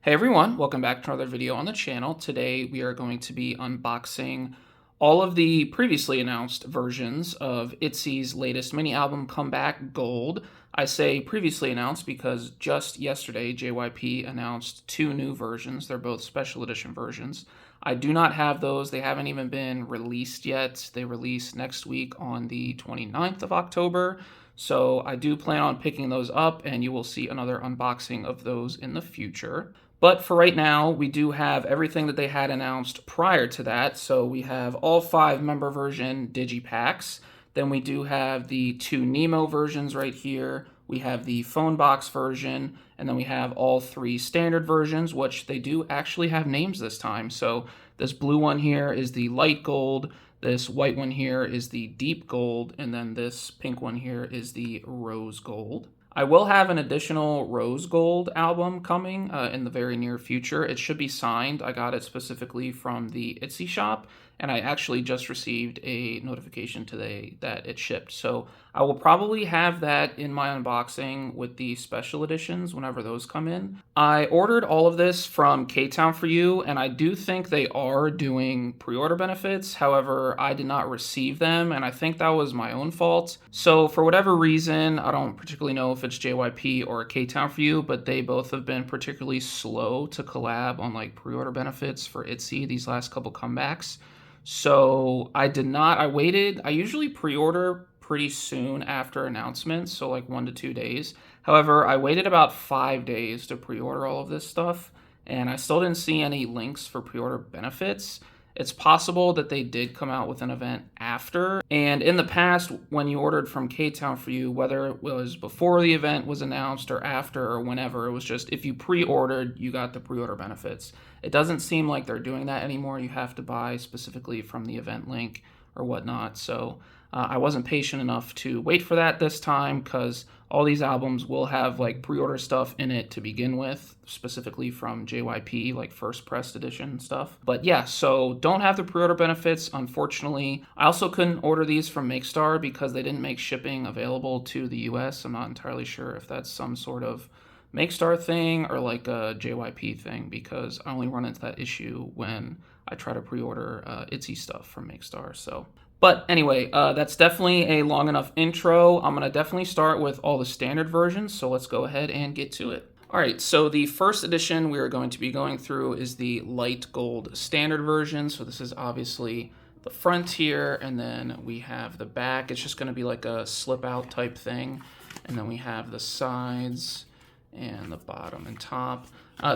Hey everyone, welcome back to another video on the channel. Today we are going to be unboxing all of the previously announced versions of ITZY's latest mini album Comeback Gold. I say previously announced because just yesterday JYP announced two new versions. They're both special edition versions. I do not have those. They haven't even been released yet. They release next week on the 29th of October. So I do plan on picking those up, and you will see another unboxing of those in the future. But for right now, we do have everything that they had announced prior to that. So we have all 5 member version Digipacks. Then we do have the 2 NEMO versions right here. We have the phone box version, and then we have all 3 standard versions, which they do actually have names this time. So this blue one here is the light gold, this white one here is the deep gold, and then this pink one here is the rose gold. I will have an additional rose gold album coming in the very near future. It should be signed. I got it specifically from the ITZY shop, and I actually just received a notification today that it shipped. So I will probably have that in my unboxing with the special editions whenever those come in. I ordered all of this from Ktown4u, and I do think they are doing pre-order benefits. However, I did not receive them, and I think that was my own fault. So for whatever reason, I don't particularly know if it's JYP or Ktown4u, but they both have been particularly slow to collab on like pre-order benefits for ITZY these last couple comebacks. So I waited. I usually pre-order pretty soon after announcements, so like 1 to 2 days. However, I waited about 5 days to pre-order all of this stuff, and I still didn't see any links for pre-order benefits. It's possible that they did come out with an event after. And in the past, when you ordered from Ktown4u, whether it was before the event was announced or after or whenever, it was just if you pre-ordered, you got the pre-order benefits. It doesn't seem like they're doing that anymore. You have to buy specifically from the event link or whatnot. So I wasn't patient enough to wait for that this time because all these albums will have like pre-order stuff in it to begin with, specifically from JYP, like first pressed edition stuff. But yeah, so don't have the pre-order benefits, unfortunately. I also couldn't order these from Makestar because they didn't make shipping available to the US. I'm not entirely sure if that's some sort of Makestar thing or like a JYP thing, because I only run into that issue when I try to pre-order ITZY stuff from Makestar. But anyway, that's definitely a long enough intro. I'm going to definitely start with all the standard versions, so let's go ahead and get to it. All right, so the first edition we are going to be going through is the light gold standard version. So this is obviously the front here, and then we have the back. It's just going to be like a slip out type thing. And then we have the sides and the bottom and top.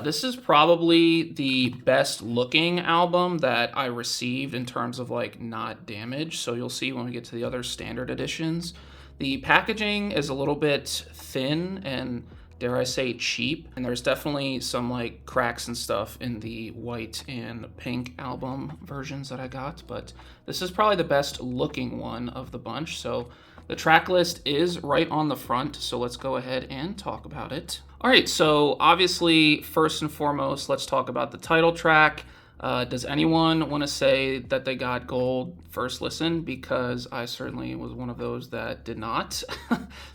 This is probably the best looking album that I received in terms of like not damaged. So you'll see when we get to the other standard editions. The packaging is a little bit thin and, dare I say, cheap. And there's definitely some like cracks and stuff in the white and pink album versions that I got. But this is probably the best looking one of the bunch. So the track list is right on the front, so let's go ahead and talk about it. All right, so obviously, first and foremost, let's talk about the title track. Does anyone want to say that they got gold first listen? Because I certainly was one of those that did not.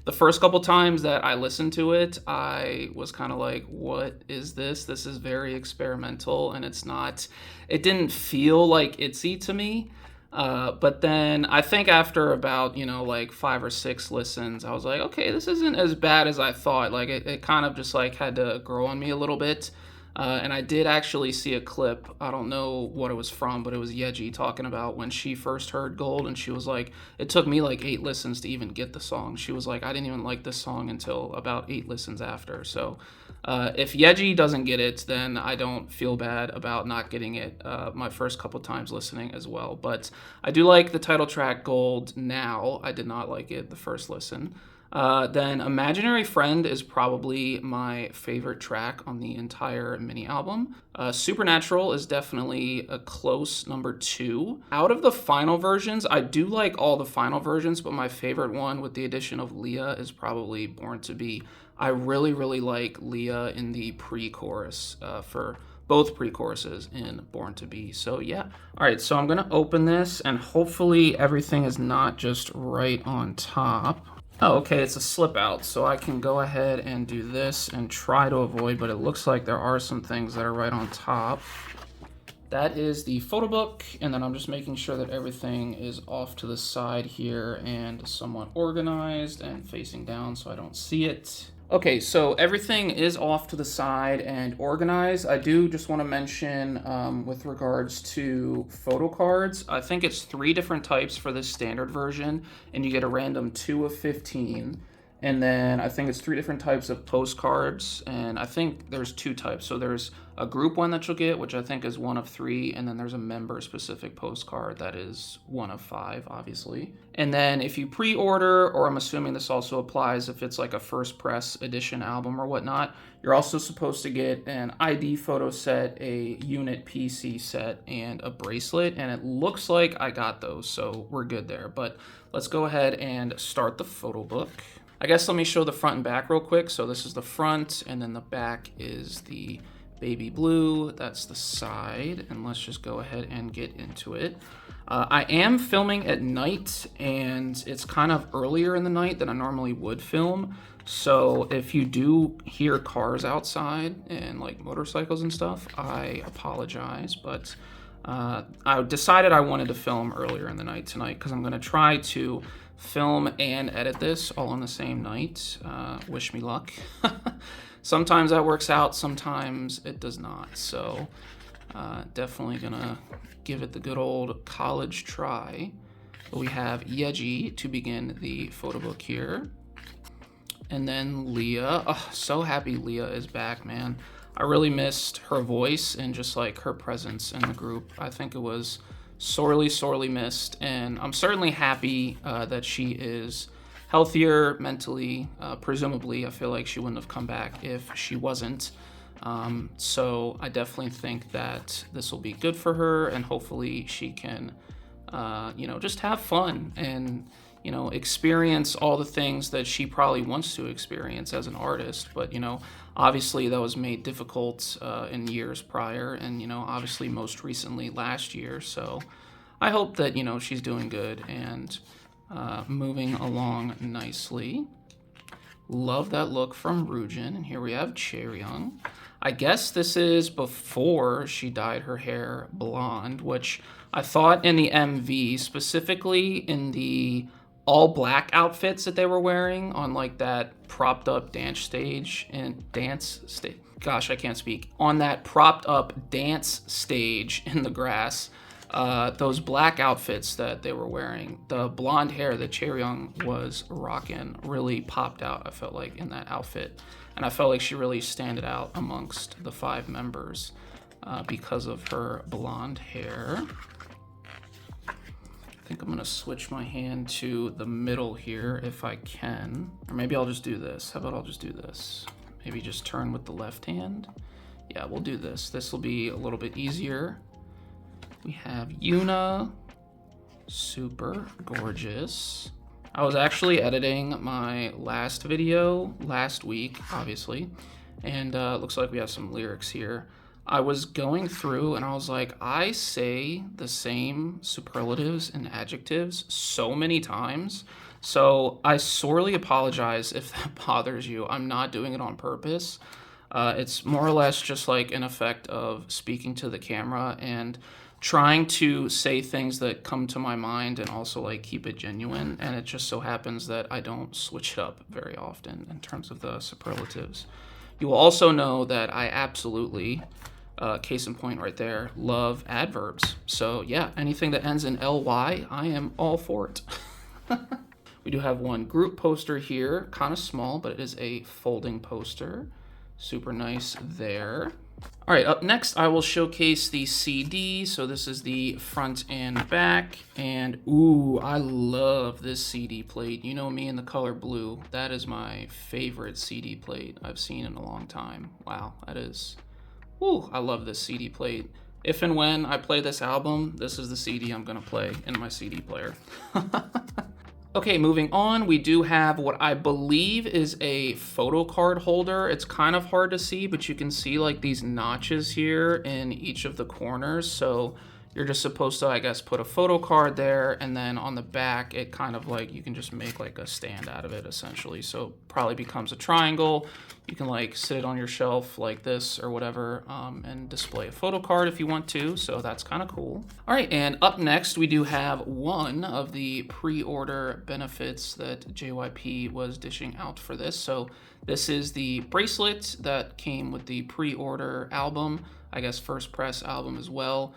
The first couple times that I listened to it, I was kind of like, what is this? This is very experimental, and it didn't feel like ITZY to me. But then I think after about, like 5 or 6 listens, I was like, okay, this isn't as bad as I thought. Like it kind of just like had to grow on me a little bit. And I did actually see a clip. I don't know what it was from, but it was Yeji talking about when she first heard Gold, and she was like, it took me like 8 listens to even get the song. She was like, I didn't even like this song until about 8 listens after. So if Yeji doesn't get it, then I don't feel bad about not getting it my first couple times listening as well. But I do like the title track Gold now. I did not like it the first listen. Then Imaginary Friend is probably my favorite track on the entire mini album. Supernatural is definitely a close number 2. Out of the final versions, I do like all the final versions, but my favorite one with the addition of Leah is probably Born to Be. I really, really like Leah in the pre-chorus for both pre-choruses in Born to Be. So yeah. All right, so I'm gonna open this and hopefully everything is not just right on top. Oh, okay, it's a slip out, so I can go ahead and do this and try to avoid, but it looks like there are some things that are right on top. That is the photo book, and then I'm just making sure that everything is off to the side here and somewhat organized and facing down so I don't see it. Okay, so everything is off to the side and organized. I do just want to mention with regards to photo cards, I think it's 3 different types for this standard version, and you get a random 2 of 15. And then I think it's 3 different types of postcards, and I think there's 2 types. So there's a group one that you'll get, which I think is 1 of 3, and then there's a member-specific postcard that is 1 of 5, obviously. And then if you pre-order, or I'm assuming this also applies if it's like a first press edition album or whatnot, you're also supposed to get an ID photo set, a unit PC set, and a bracelet, and it looks like I got those, so we're good there. But let's go ahead and start the photo book. I guess let me show the front and back real quick. So this is the front, and then the back is the baby blue. That's the side, and let's just go ahead and get into it. I am filming at night, and it's kind of earlier in the night than I normally would film. So if you do hear cars outside and like motorcycles and stuff, I apologize, but I decided I wanted to film earlier in the night tonight because I'm going to try to film and edit this all on the same night. Wish me luck. Sometimes that works out, sometimes it does not. So definitely gonna give it the good old college try. But we have Yeji to begin the photo book here. And then Leah. Oh, so happy Leah is back, man. I really missed her voice and just like her presence in the group. I think it was sorely missed, and I'm certainly happy that she is healthier mentally. Presumably, I feel like she wouldn't have come back if she wasn't. So I definitely think that this will be good for her, and hopefully she can, just have fun and, experience all the things that she probably wants to experience as an artist. But, obviously that was made difficult in years prior, and, obviously most recently last year. So I hope that, she's doing good and moving along nicely. Love that look from Rujin. And here we have Chaeryeong. I guess this is before she dyed her hair blonde, which I thought in the MV, specifically in the all black outfits that they were wearing on like that propped up gosh, I can't speak. On that propped up dance stage in the grass, those black outfits that they were wearing, the blonde hair that Chaeryeong was rocking really popped out, I felt like, in that outfit. And I felt like she really stood out amongst the 5 members because of her blonde hair. I think I'm gonna switch my hand to the middle here if I can. Or maybe I'll just do this. How about I'll just do this? Maybe just turn with the left hand. Yeah, we'll do this. This will be a little bit easier. We have Yuna, super gorgeous. I was actually editing my last video last week, obviously, and looks like we have some lyrics here. I was going through and I was like, I say the same superlatives and adjectives so many times, so I sorely apologize if that bothers you. I'm not doing it on purpose. It's more or less just like an effect of speaking to the camera and trying to say things that come to my mind and also like keep it genuine, and it just so happens that I don't switch it up very often in terms of the superlatives. You will also know that I absolutely, case in point right there, love adverbs. So yeah, anything that ends in ly, I am all for it. We do have one group poster here, kind of small, but it is a folding poster. Super nice there. All right, up next, I will showcase the CD. So this is the front and back, and ooh, I love this CD plate. You know me in the color blue. That is my favorite CD plate I've seen in a long time. Wow, that is, ooh, I love this CD plate. If and when I play this album, this is the CD I'm gonna play in my CD player. Okay, moving on, we do have what I believe is a photo card holder. It's kind of hard to see, but you can see like these notches here in each of the corners. So You're just supposed to, I guess, put a photo card there, and then on the back, it kind of like, you can just make like a stand out of it essentially. So probably becomes a triangle. You can like sit it on your shelf like this or whatever, and display a photo card if you want to. So that's kind of cool. All right, and up next, we do have one of the pre-order benefits that JYP was dishing out for this. So this is the bracelet that came with the pre-order album, I guess first press album as well.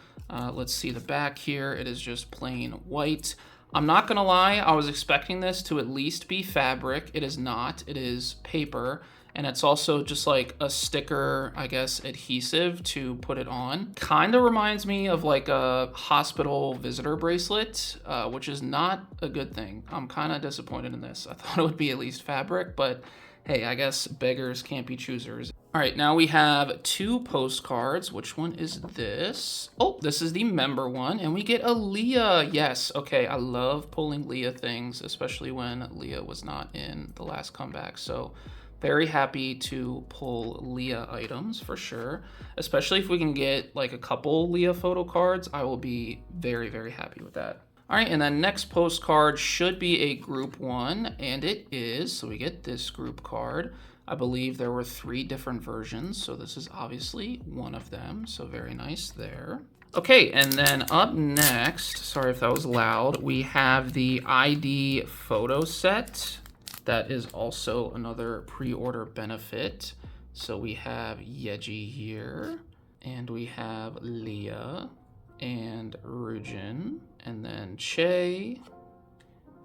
Let's see the back here. It is just plain white. I'm not gonna lie, I was expecting this to at least be fabric. It is not, it is paper. And it's also just like a sticker, I guess, adhesive to put it on. Kind of reminds me of like a hospital visitor bracelet, which is not a good thing. I'm kind of disappointed in this. I thought it would be at least fabric, but hey, I guess beggars can't be choosers. All right, now we have two postcards. Which one is this? Oh, this is the member one, and we get a Leah. Yes, okay, I love pulling Leah things, especially when Leah was not in the last comeback. So very happy to pull Leah items for sure, especially if we can get like a couple Leah photo cards. I will be very, very happy with that. All right, and then next postcard should be a group one, and it is. So we get this group card. I believe there were 3 different versions, so this is obviously one of them, so very nice there. Okay, and then up next, sorry if that was loud, we have the ID photo set. That is also another pre-order benefit. So we have Yeji here, and we have Leah, and Rujin, and then Che,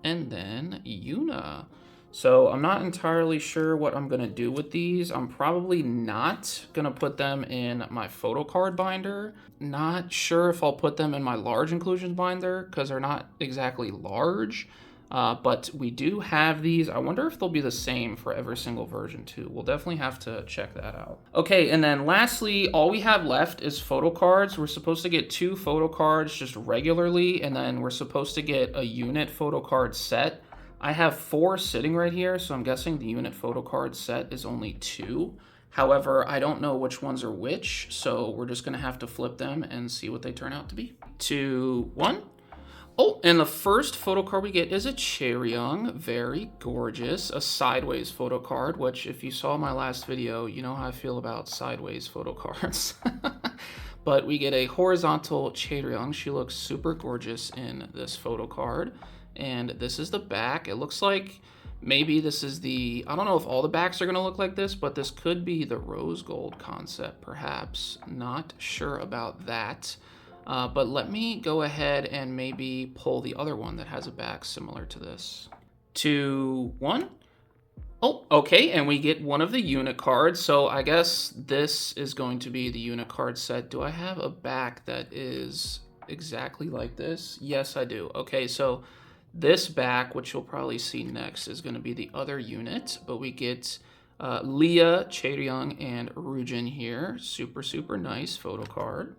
and then Yuna. So I'm not entirely sure what I'm gonna do with these. I'm probably not gonna put them in my photo card binder. Not sure if I'll put them in my large inclusions binder because they're not exactly large. But we do have these. I wonder if they'll be the same for every single version too. We'll definitely have to check that out. Okay, and then lastly, all we have left is photo cards. We're supposed to get 2 photo cards just regularly, and then we're supposed to get a unit photo card set. I have 4 sitting right here, so I'm guessing the unit photo card set is only 2. However, I don't know which ones are which, so we're just gonna have to flip them and see what they turn out to be. 2, 1. Oh, and the first photo card we get is a Chaeryeong, very gorgeous, a sideways photo card, which if you saw my last video, you know how I feel about sideways photo cards. But we get a horizontal Chaeryeong. She looks super gorgeous in this photo card. And this is the back. It looks like maybe this is the, I don't know if all the backs are gonna look like this, but this could be the rose gold concept, perhaps. Not sure about that. But let me go ahead and maybe pull the other one that has a back similar to this. 2, 1. Oh, okay, and we get one of the unit cards. So I guess this is going to be the unit card set. Do I have a back that is exactly like this? Yes, I do. Okay, so this back, which you'll probably see next, is going to be the other unit, but we get Leah, Chaeryeong, and Rujin here. Super, super nice photo card.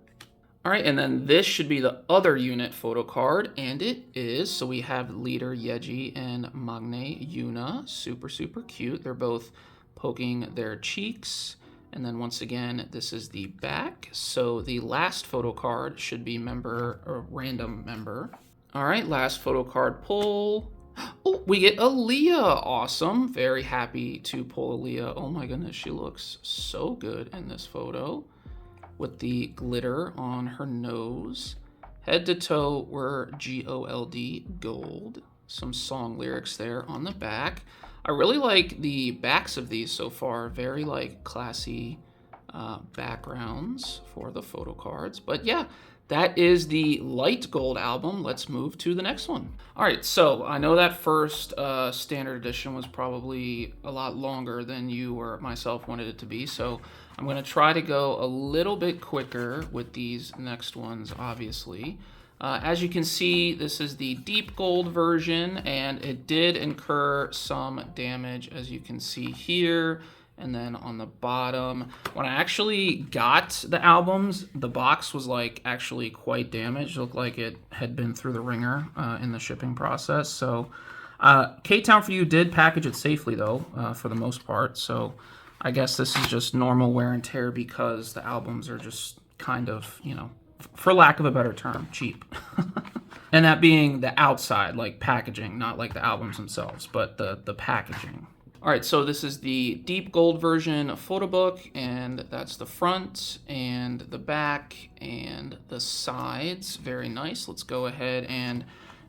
All right, and then this should be the other unit photo card, and it is. So we have leader Yeji and Magne Yuna. Super, super cute. They're both poking their cheeks. And then once again, this is the back. So the last photo card should be member or random member. All right, last photo card pull. Oh, we get Aaliyah. Awesome. Very happy to pull Aaliyah. Oh my goodness, she looks so good in this photo with the glitter on her nose. Head to toe, we're G-O-L-D, gold. Some song lyrics there on the back. I really like the backs of these so far. Very like classy backgrounds for the photo cards. But yeah, that is the light gold album. Let's move to the next one. All right, so I know that first standard edition was probably a lot longer than you or myself wanted it to be, so I'm gonna try to go a little bit quicker with these next ones, obviously. As you can see, this is the deep gold version, and it did incur some damage, as you can see here. And then on the bottom, when I actually got the albums, the box was like actually quite damaged. It looked like it had been through the ringer in the shipping process. So K-Town for You did package it safely though, for the most part. So I guess this is just normal wear and tear because the albums are just kind of, you know, for lack of a better term, cheap. And that being the outside, like packaging, not like the albums themselves, but the packaging. All right, so this is the deep gold version photo book, and that's the front and the back and the sides. Very nice. Let's go ahead and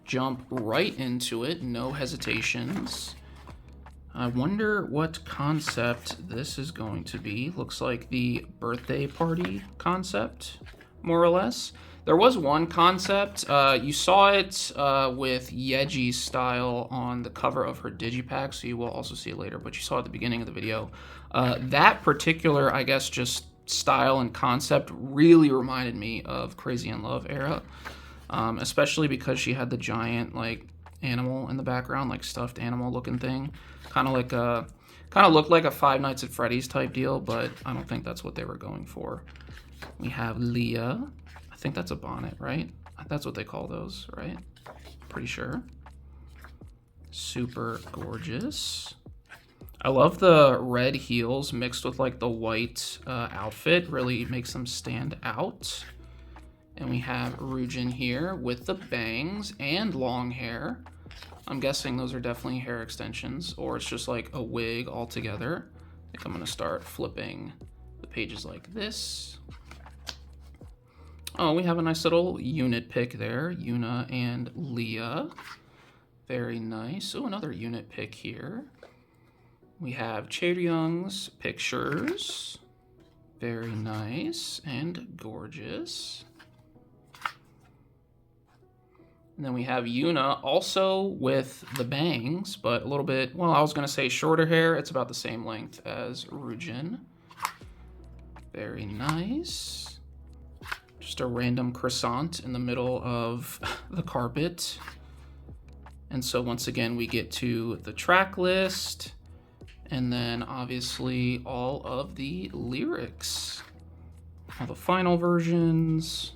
jump right into it. No hesitations. I wonder what concept this is going to be. Looks like the birthday party concept, more or less. There was one concept, you saw it with Yeji's style on the cover of her Digipack, so you will also see it later, but you saw it at the beginning of the video. That particular, I guess, just style and concept really reminded me of Crazy in Love era, especially because she had the giant, like, animal in the background, like stuffed animal looking thing. Kind of looked like a Five Nights at Freddy's type deal, but I don't think that's what they were going for. We have Leah. I think that's a bonnet, right? That's what they call those, right? Pretty sure. Super gorgeous. I love the red heels mixed with like the white outfit. Really makes them stand out. And we have Rujin here with the bangs and long hair. I'm guessing those are definitely hair extensions, or it's just like a wig altogether. I think I'm gonna start flipping the pages like this. Oh, we have a nice little unit pick there, Yuna and Leah. Very nice. Oh, another unit pick here. We have Chaeryung's pictures. Very nice and gorgeous. And then we have Yuna also with the bangs, but a little bit, well, I was gonna say shorter hair. It's about the same length as Rujin. Very nice. Just a random croissant in the middle of the carpet. And so once again, we get to the track list, and then obviously all of the lyrics, all the final versions,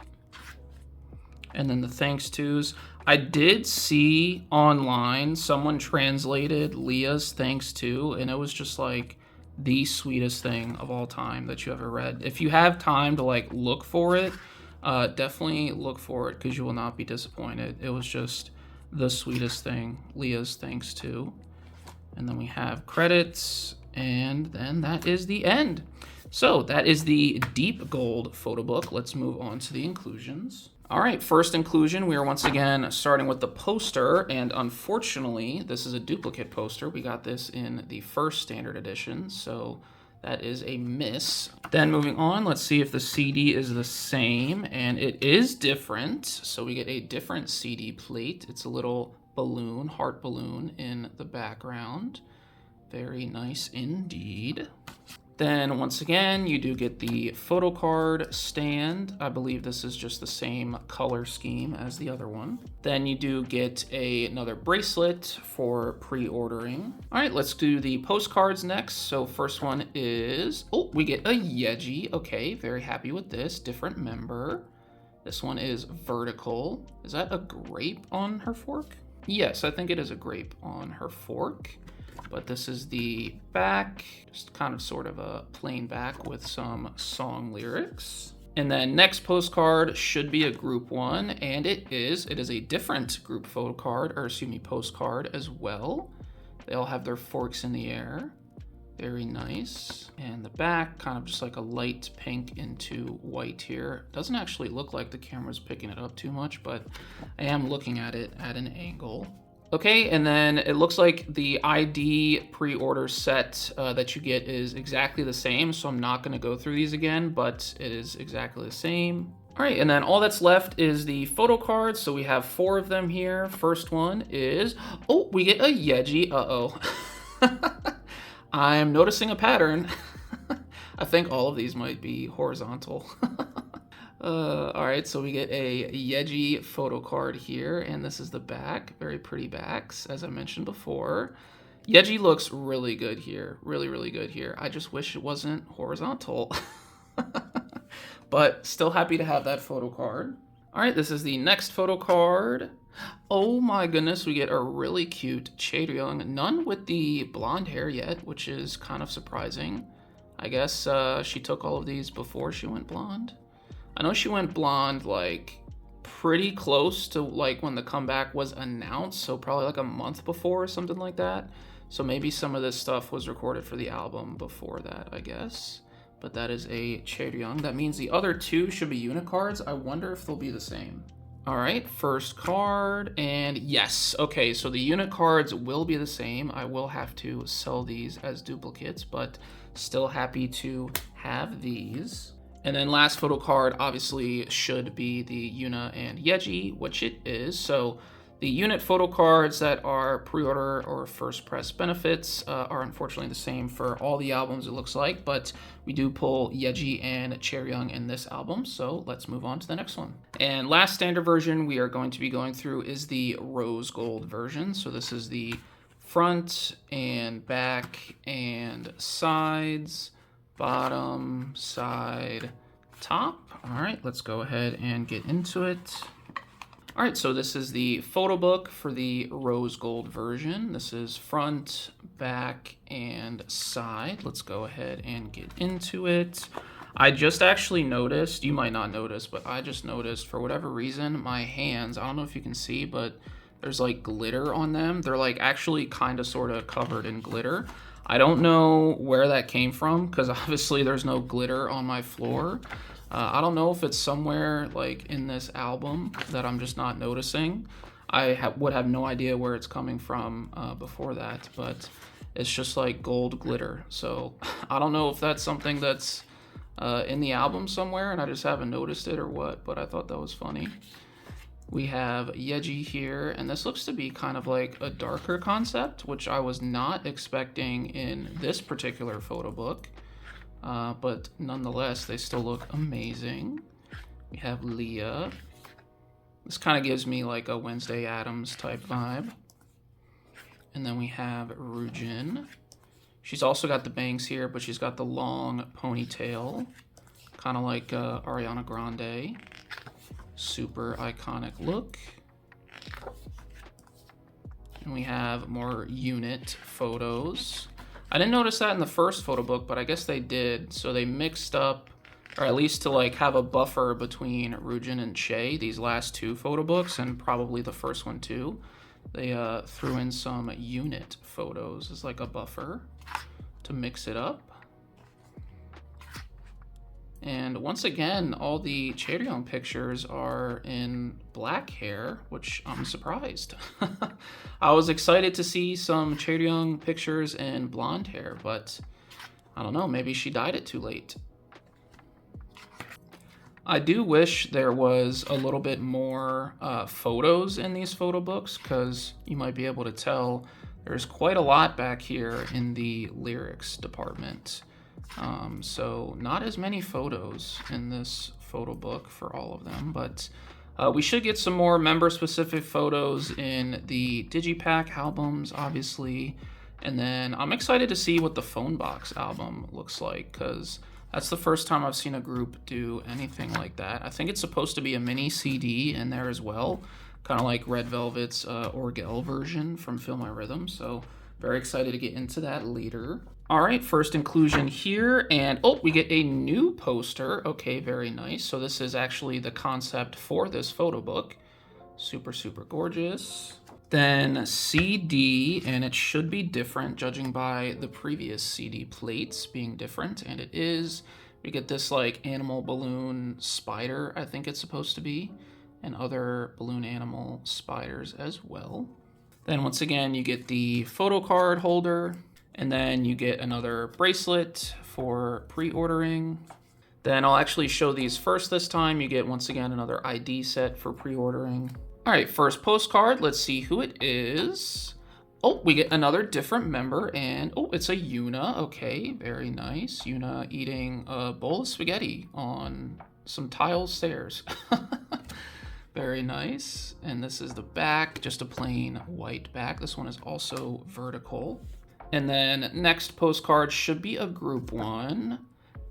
and then the thanks tos. I did see online someone translated Leah's thanks to, and it was just like the sweetest thing of all time that you ever read. If you have time to like look for it, definitely look for it because you will not be disappointed. It was just the sweetest thing, Leah's thanks to. And then we have credits, and then that is the end. So that is the deep gold photo book. Let's move on to the inclusions. All right, first inclusion, we are once again starting with the poster, and unfortunately, this is a duplicate poster. We got this in the first standard edition, so that is a miss. Then moving on, let's see if the CD is the same, and it is different. So we get a different CD plate. It's a little balloon, heart balloon in the background. Very nice indeed. Then once again, you do get the photo card stand. I believe this is just the same color scheme as the other one. Then you do get another bracelet for pre-ordering. All right, let's do the postcards next. So first one is, oh, we get a Yeji. Okay, very happy with this. Different member. This one is vertical. Is that a grape on her fork? Yes, I think it is a grape on her fork. But this is the back, just kind of sort of a plain back with some song lyrics. And then next postcard should be a group one, and it is a different group photo card, or excuse me, postcard as well. They all have their forks in the air. Very nice. And the back, kind of just like a light pink into white here. Doesn't actually look like the camera's picking it up too much, but I am looking at it at an angle. Okay, and then it looks like the ID pre-order set that you get is exactly the same, so I'm not gonna go through these again, but it is exactly the same. All right, and then all that's left is the photo cards, so we have 4 of them here. First one is, oh, we get a Yeji, uh-oh. I'm noticing a pattern. I think all of these might be horizontal. All right, so we get a Yeji photo card here, and this is the back. Very pretty backs, as I mentioned before. Yeji looks really good here. Really, really good here. I just wish it wasn't horizontal. But still happy to have that photo card. All right, this is the next photo card. Oh my goodness, we get a really cute Chaeryung. None with the blonde hair yet, which is kind of surprising. I guess she took all of these before she went blonde. I know she went blonde like pretty close to like when the comeback was announced, so probably like a month before or something like that. So maybe some of this stuff was recorded for the album before that, I guess. But that is a Chaeryeong. That means the other two should be unit cards. I wonder if they'll be the same. All right, first card, and yes. Okay, so the unit cards will be the same. I will have to sell these as duplicates, but still happy to have these. And then last photo card obviously should be the Yuna and Yeji, which it is. So the unit photo cards that are pre-order or first press benefits are unfortunately the same for all the albums, it looks like, but we do pull Yeji and Chaeryeong in this album, so let's move on to the next one. And last standard version we are going to be going through is the rose gold version. So this is the front and back and sides, bottom, side, top. All right, let's go ahead and get into it. All right, so this is the photo book for the rose gold version. This is front, back, and side. Let's go ahead and get into it. I just actually noticed, you might not notice, but I just noticed for whatever reason, my hands, I don't know if you can see, but there's like glitter on them. They're like actually kind of sort of covered in glitter. I don't know where that came from because obviously there's no glitter on my floor. I don't know if it's somewhere like in this album that I'm just not noticing. I would have no idea where it's coming from before that, but it's just like gold glitter. So I don't know if that's something that's in the album somewhere and I just haven't noticed it or what, but I thought that was funny. We have Yeji here, and this looks to be kind of like a darker concept, which I was not expecting in this particular photo book. But nonetheless, they still look amazing. We have Leah. This kind of gives me like a Wednesday Addams type vibe. And then we have Rujin. She's also got the bangs here, but she's got the long ponytail, kind of like Ariana Grande. Super iconic look. And we have more unit photos. I didn't notice that in the first photo book, but I guess they did. So they mixed up, or at least to like have a buffer between Rujin and Che, these last two photo books, and probably the first one too. They threw in some unit photos as like a buffer to mix it up. And once again, all the Chaeryeong pictures are in black hair, which I'm surprised. I was excited to see some Chaeryeong pictures in blonde hair, but I don't know, maybe she dyed it too late. I do wish there was a little bit more photos in these photo books, because you might be able to tell there's quite a lot back here in the lyrics department. So not as many photos in this photo book for all of them, but we should get some more member-specific photos in the Digipack albums, obviously. And then I'm excited to see what the Phone Box album looks like, because that's the first time I've seen a group do anything like that. I think it's supposed to be a mini CD in there as well, kind of like Red Velvet's Orgel version from Feel My Rhythm. So very excited to get into that later. All right, first inclusion here, and oh, we get a new poster. Okay, very nice. So this is actually the concept for this photo book. Super, super gorgeous. Then CD, and it should be different judging by the previous CD plates being different, and it is. We get this like animal balloon spider, I think it's supposed to be, and other balloon animal spiders as well. Then once again, you get the photo card holder, and then you get another bracelet for pre-ordering. Then I'll actually show these first this time. You get, once again, another ID set for pre-ordering. All right, first postcard. Let's see who it is. Oh, we get another different member, and oh, it's a Yuna. Okay, very nice. Yuna eating a bowl of spaghetti on some tile stairs. Very nice. And this is the back, just a plain white back. This one is also vertical. And then next postcard should be a group one.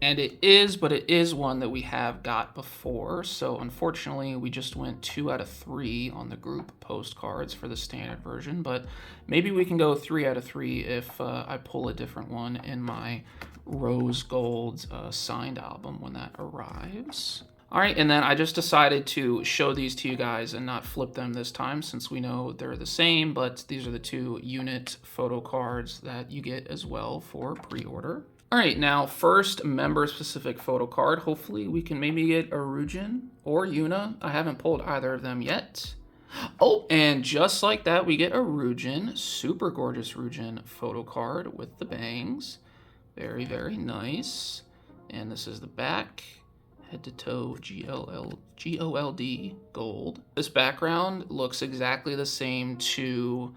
And it is, but it is one that we have got before. So unfortunately, we just went 2 out of 3 on the group postcards for the standard version. But maybe we can go 3 out of 3 if I pull a different one in my rose gold signed album when that arrives. All right, and then I just decided to show these to you guys and not flip them this time since we know they're the same, but these are the 2 unit photo cards that you get as well for pre-order. All right, now first member-specific photo card. Hopefully we can maybe get a Rujin or Yuna. I haven't pulled either of them yet. Oh, and just like that, we get a Rujin, super gorgeous Rujin photo card with the bangs. Very, very nice. And this is the back. Head to toe GOLD gold. This background looks exactly the same to,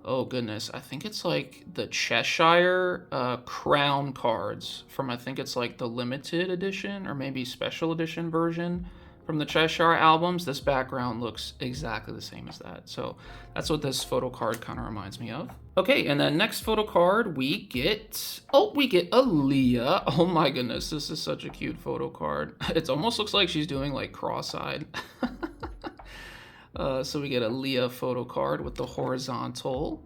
oh goodness, I think it's like the Cheshire crown cards from, I think it's like the limited edition or maybe special edition version from the Cheshire albums. This background looks exactly the same as that. So that's what this photo card kind of reminds me of. Okay, and then next photo card we get, we get Aaliyah. Oh my goodness, this is such a cute photo card. It almost looks like she's doing like cross-eyed. So we get a Aaliyah photo card with the horizontal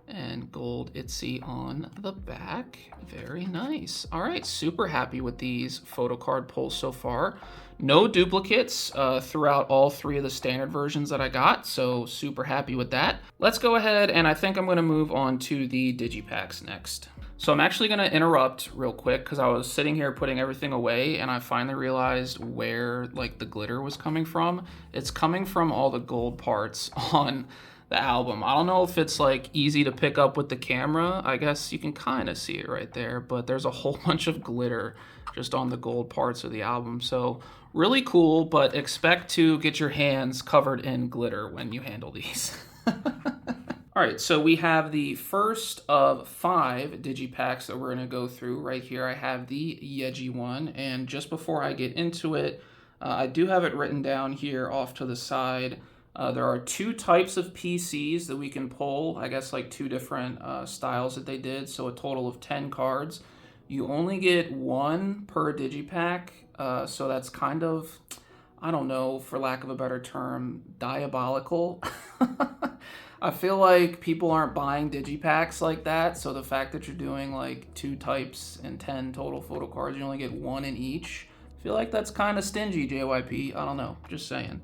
and gold ITZY on the back. Very nice. All right, super happy with these photo card pulls so far. No duplicates throughout all 3 of the standard versions that I got, so super happy with that. Let's go ahead, and I think I'm going to move on to the Digipacks next. So I'm actually going to interrupt real quick because I was sitting here putting everything away and I finally realized where like the glitter was coming from. It's coming from all the gold parts on the album. I don't know if it's like easy to pick up with the camera. I guess you can kind of see it right there, but there's a whole bunch of glitter just on the gold parts of the album. So really cool, but expect to get your hands covered in glitter when you handle these. All right, so we have the first of 5 Digipacks that we're going to go through. Right here I have the ITZY one, and just before I get into it, I do have it written down here off to the side. There are 2 types of PCs that we can pull, I guess like 2 different styles that they did, so a total of 10 cards. You only get 1 per Digipack, so that's kind of, I don't know, for lack of a better term, diabolical. I feel like people aren't buying Digipacks like that, so the fact that you're doing like 2 types and 10 total photo cards, you only get 1 in each, I feel like that's kind of stingy, JYP. I don't know, just saying.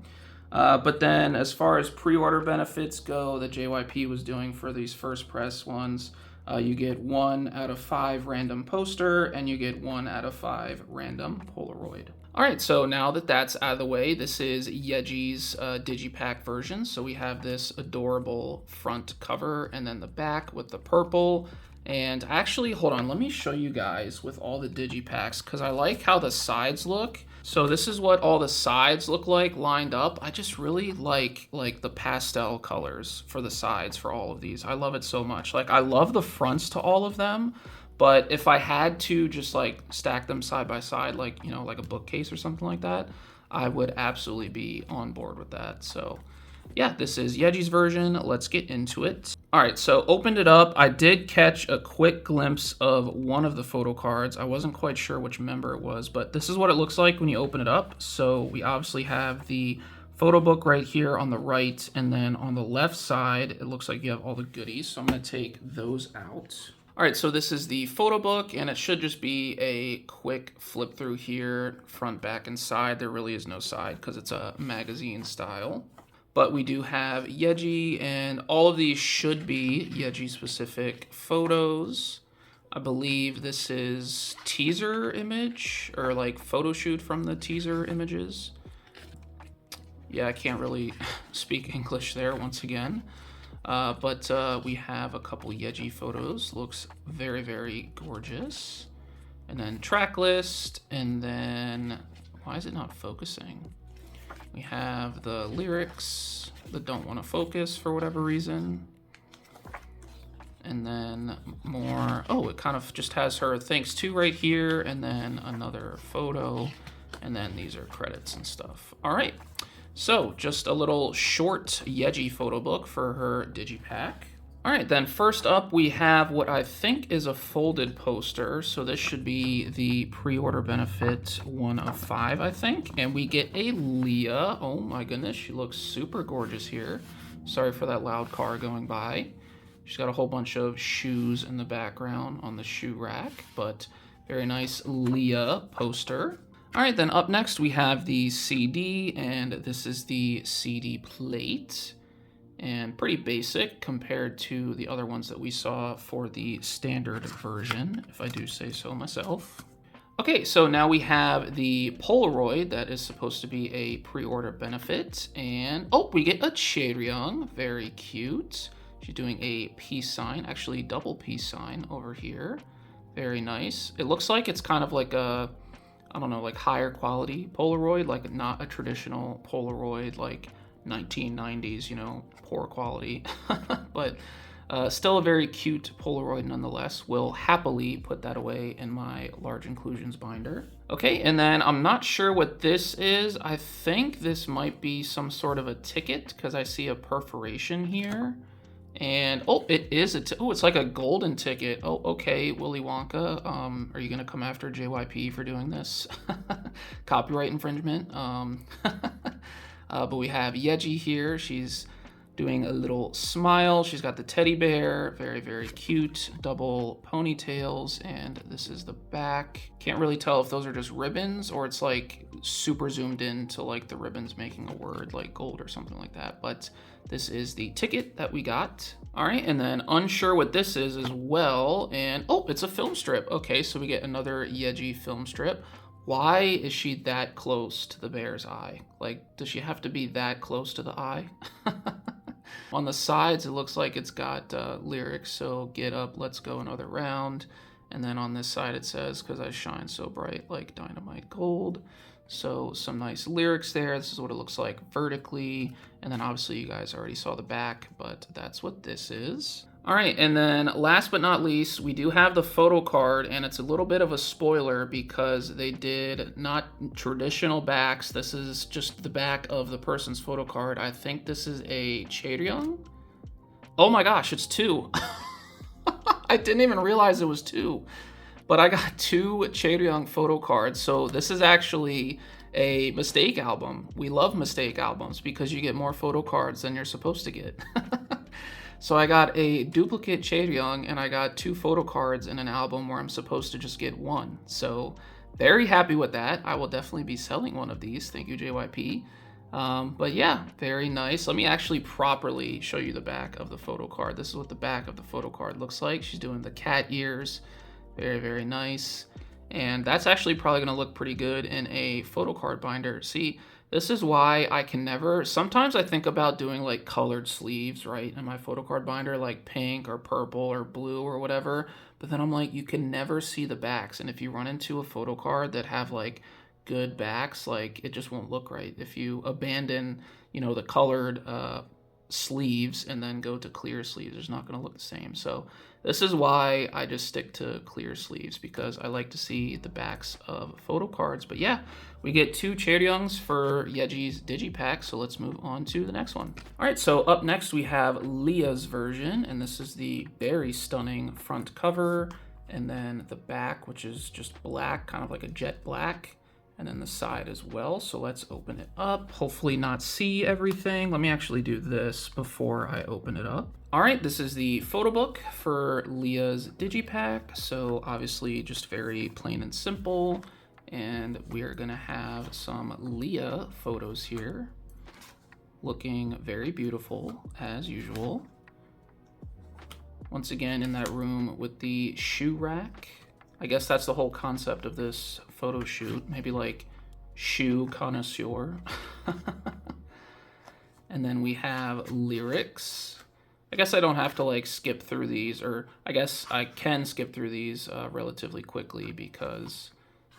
But then as far as pre-order benefits go that JYP was doing for these first press ones, you get 1 out of 5 random poster and you get 1 out of 5 random Polaroid. All right, so now that that's out of the way, this is ITZY's Digipack version. So we have this adorable front cover and then the back with the purple. And actually, hold on, let me show you guys with all the Digipacks because I like how the sides look. So this is what all the sides look like lined up. I just really like the pastel colors for the sides for all of these. I love it so much. Like I love the fronts to all of them, but if I had to just like stack them side by side, like, you know, like a bookcase or something like that, I would absolutely be on board with that. So yeah, this is ITZY's version. Let's get into it. All right, so opened it up. I did catch a quick glimpse of one of the photo cards. I wasn't quite sure which member it was, but this is what it looks like when you open it up. So we obviously have the photo book right here on the right, and then on the left side, it looks like you have all the goodies. So I'm gonna take those out. All right, so this is the photo book, and it should just be a quick flip through here, front, back, and side. There really is no side because it's a magazine style. But we do have ITZY, and all of these should be ITZY-specific photos. I believe this is teaser image, or like photo shoot from the teaser images. Yeah, I can't really speak English there once again. But we have a couple ITZY photos. Looks very, very gorgeous. And then track list, and then, why is it not focusing? We have the lyrics that don't want to focus for whatever reason. And then more, it kind of just has her thanks to right here, and then another photo, and then these are credits and stuff. All right, so just a little short ITZY photo book for her Digipack. All right, then first up we have what I think is a folded poster. So this should be the pre-order benefit 1 of 5, I think. And we get a Leah. Oh my goodness, she looks super gorgeous here. Sorry for that loud car going by. She's got a whole bunch of shoes in the background on the shoe rack, but very nice Leah poster. All right, then up next we have the CD, and this is the CD plate. And pretty basic compared to the other ones that we saw for the standard version, if I do say so myself. Okay, so now we have the Polaroid that is supposed to be a pre-order benefit. And oh, we get a Chaeryeong, very cute. She's doing a peace sign, actually double peace sign over here. Very nice. It looks like it's kind of like a, I don't know, like higher quality Polaroid, like not a traditional Polaroid, like 1990s, you know, poor quality, but still a very cute Polaroid nonetheless. Will happily put that away in my large inclusions binder. Okay, and then I'm not sure what this is. I think this might be some sort of a ticket because I see a perforation here. And oh, it is oh, it's like a golden ticket. Oh, okay, Willy Wonka. Are you gonna come after JYP for doing this? Copyright infringement. But we have Yeji here. She's doing a little smile. She's got the teddy bear, very, very cute, double ponytails, and this is the back. Can't really tell if those are just ribbons or it's like super zoomed in to like the ribbons making a word like gold or something like that. But this is the ticket that we got. All right, and then unsure what this is as well. And oh, it's a film strip. Okay, so we get another Yeji film strip. Why is she that close to the bear's eye? Like, does she have to be that close to the eye? On the sides, it looks like it's got lyrics. So get up, let's go another round. And then on this side, it says, because I shine so bright like dynamite gold. So some nice lyrics there. This is what it looks like vertically. And then obviously you guys already saw the back, but that's what this is. All right, and then last but not least, we do have the photo card, and it's a little bit of a spoiler because they did not traditional backs. This is just the back of the person's photo card. I think this is a Chaeryeong. Oh my gosh, it's two. I didn't even realize it was two, but I got two Chaeryeong photo cards. So this is actually a mistake album. We love mistake albums because you get more photo cards than you're supposed to get. So I got a duplicate Chaeryeong and I got two photo cards in an album where I'm supposed to just get one. So very happy with that. I will definitely be selling one of these. Thank you, JYP. But yeah, very nice. Let me actually properly show you the back of the photo card. This is what the back of the photo card looks like. She's doing the cat ears. Very, very nice. And that's actually probably going to look pretty good in a photo card binder. See, this is why I can never, sometimes I think about doing like colored sleeves, right, in my photo card binder, like pink or purple or blue or whatever. But then I'm like, you can never see the backs. And if you run into a photo card that have like good backs, like it just won't look right. If you abandon, you know, the colored sleeves and then go to clear sleeves, it's not going to look the same. So this is why I just stick to clear sleeves, because I like to see the backs of photo cards. But yeah, we get two Chaeryeongs for Yeji's Digipack, so let's move on to the next one. All right, so up next we have Leah's version, and this is the very stunning front cover, and then the back, which is just black, kind of like a jet black, and then the side as well. So let's open it up. Hopefully not see everything. Let me actually do this before I open it up. All right, this is the photo book for Leah's Digipack. So obviously just very plain and simple. And we're gonna have some Leah photos here. Looking very beautiful as usual. Once again in that room with the shoe rack. I guess that's the whole concept of this photo shoot. Maybe like shoe connoisseur. And then we have lyrics. I guess I don't have to like skip through these, or I guess I can skip through these relatively quickly because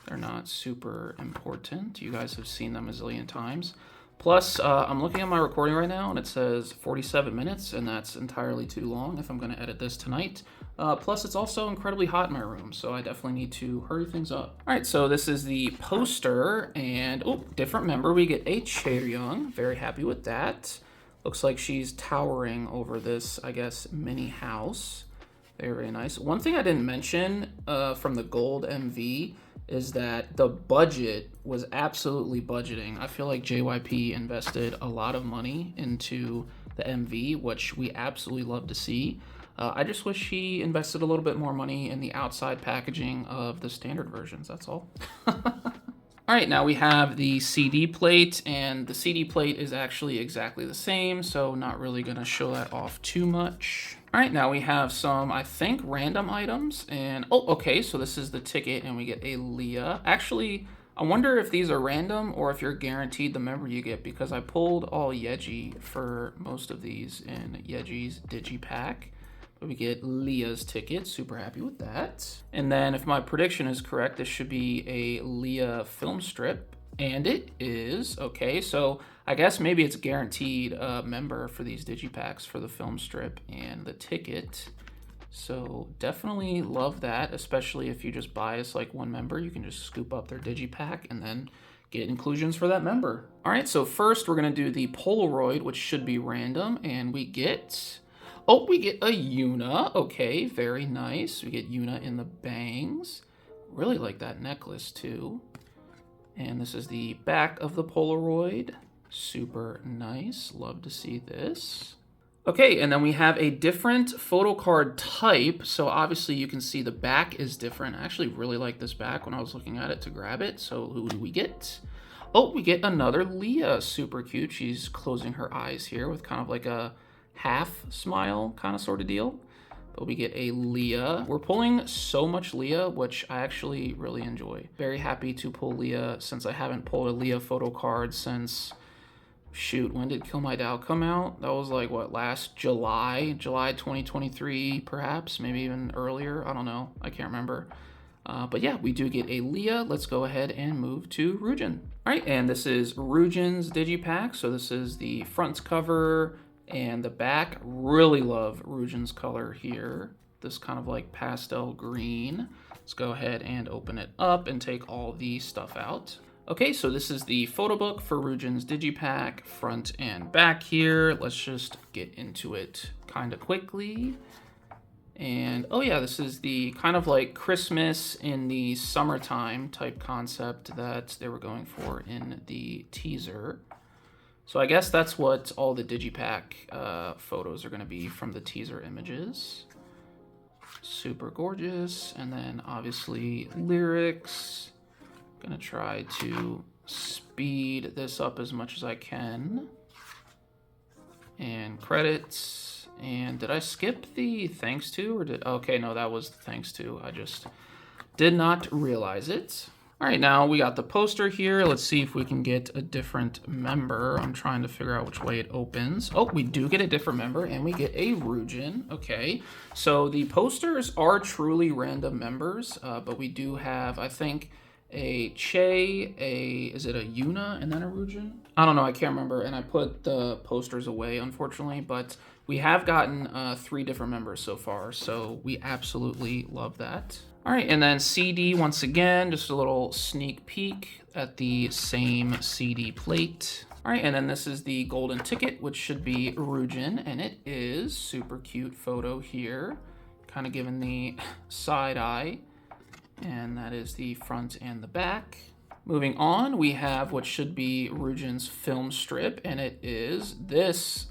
they're not super important. You guys have seen them a zillion times. Plus, I'm looking at my recording right now and it says 47 minutes, and that's entirely too long if I'm gonna edit this tonight. Plus, it's also incredibly hot in my room, so I definitely need to hurry things up. All right, so this is the poster, and oh, different member. We get a Chaeryeong. Very happy with that. Looks like she's towering over this, I guess, mini house. Very, very nice. One thing I didn't mention from the gold MV is that the budget was absolutely budgeting. I feel like JYP invested a lot of money into the MV, which we absolutely love to see. I just wish he invested a little bit more money in the outside packaging of the standard versions, that's all. All All right, now we have the CD plate, and the CD plate is actually exactly the same, so not really gonna show that off too much. All right, now we have some, I think, random items, and oh, okay, so this is the ticket, and we get a Leah. Actually, I wonder if these are random or if you're guaranteed the member you get, because I pulled all Yeji for most of these in Yeji's Digipack. But we get Leah's ticket, super happy with that. And then if my prediction is correct, this should be a Leah film strip, and it is. Okay, so I guess maybe it's guaranteed a member for these Digipacks for the film strip and the ticket. So definitely love that, especially if you just buy as like one member, you can just scoop up their Digipack and then get inclusions for that member. All right, so first we're gonna do the Polaroid, which should be random, and we get a Yuna. Okay, very nice. We get Yuna in the bangs. Really like that necklace too. And this is the back of the Polaroid. Super nice. Love to see this. Okay, and then we have a different photo card type. So obviously you can see the back is different. I actually really like this back when I was looking at it to grab it. So who do we get? Oh, we get another Leah. Super cute. She's closing her eyes here with kind of like a half smile kind of sort of deal. But we get a Leah. We're pulling so much Leah, which I actually really enjoy. Very happy to pull Leah since I haven't pulled a Leah photo card since, shoot, when did Kill My Dow come out? That was like, what, last July 2023, perhaps, maybe even earlier. I don't know, I can't remember. But yeah, we do get a Leah. Let's go ahead and move to Rujin. All right, and this is Rujin's Digipack. So this is the front cover and the back. Really love Rujin's color here. This kind of like pastel green. Let's go ahead and open it up and take all the stuff out. Okay, so this is the photo book for Rujin's Digipack, front and back here. Let's just get into it kind of quickly. And oh yeah, this is the kind of like Christmas in the summertime type concept that they were going for in the teaser. So I guess that's what all the Digipack photos are going to be from the teaser images. Super gorgeous. And then obviously lyrics. Gonna try to speed this up as much as I can. And credits. And did I skip the thanks to, or did, okay, no, that was thanks to. I just did not realize it. All right, now we got the poster here. Let's see if we can get a different member. I'm trying to figure out which way it opens. Oh, we do get a different member, and we get a Rujin. Okay, so the posters are truly random members, but we do have, I think, a Che, is it a Yuna, and then a Rujin? I don't know, I can't remember, and I put the posters away, unfortunately, but we have gotten 3 different members so far, so we absolutely love that. All right, and then CD, once again, just a little sneak peek at the same CD plate. All right, and then this is the golden ticket, which should be Rujin, and it is super cute photo here, kind of giving the side eye, and that is the front and the back. Moving on, we have what should be Rujin's film strip, and it is this.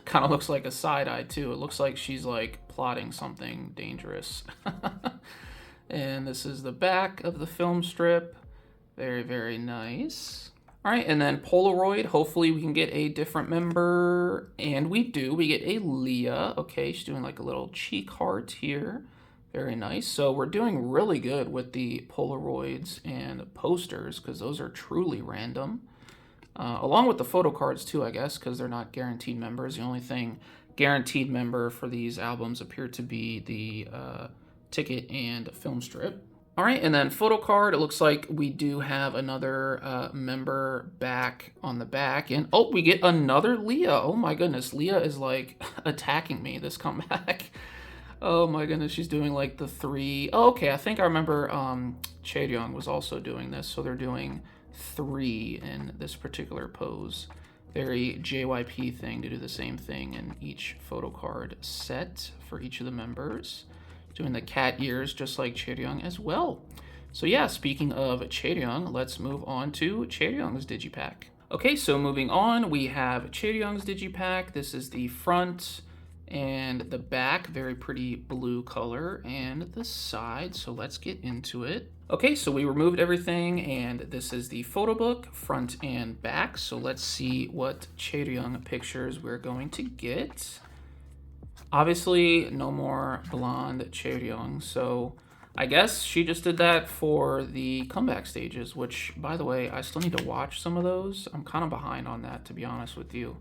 Kind of looks like a side eye too. It looks like she's like plotting something dangerous. And this is the back of the film strip. Very, very nice. All right, and then Polaroid. Hopefully we can get a different member. And we do. We get a Leah. Okay, she's doing like a little cheek heart here. Very nice. So we're doing really good with the Polaroids and posters because those are truly random. Along with the photo cards too, I guess, because they're not guaranteed members. The only thing guaranteed member for these albums appear to be the ticket and film strip. All right, and then photo card, it looks like we do have another member back on the back. And oh, we get another Leah. Oh my goodness, Leah is like attacking me this comeback. Oh my goodness, she's doing like the 3. Oh, okay, I think I remember Chaeryong was also doing this. So they're doing 3 in this particular pose. Very JYP thing to do the same thing in each photo card set for each of the members. Doing the cat ears just like Chaeryong as well. So yeah, speaking of Chaeryong, let's move on to Chaeryong's Digipack. Okay, so moving on, we have Chaeryong's Digipack. This is the front and the back, very pretty blue color, and the side. So let's get into it. Okay, so we removed everything, and this is the photo book, front and back. So let's see what Chaeryung pictures we're going to get. Obviously, no more blonde Chaeryung, so I guess she just did that for the comeback stages, which, by the way, I still need to watch some of those. I'm kind of behind on that, to be honest with you.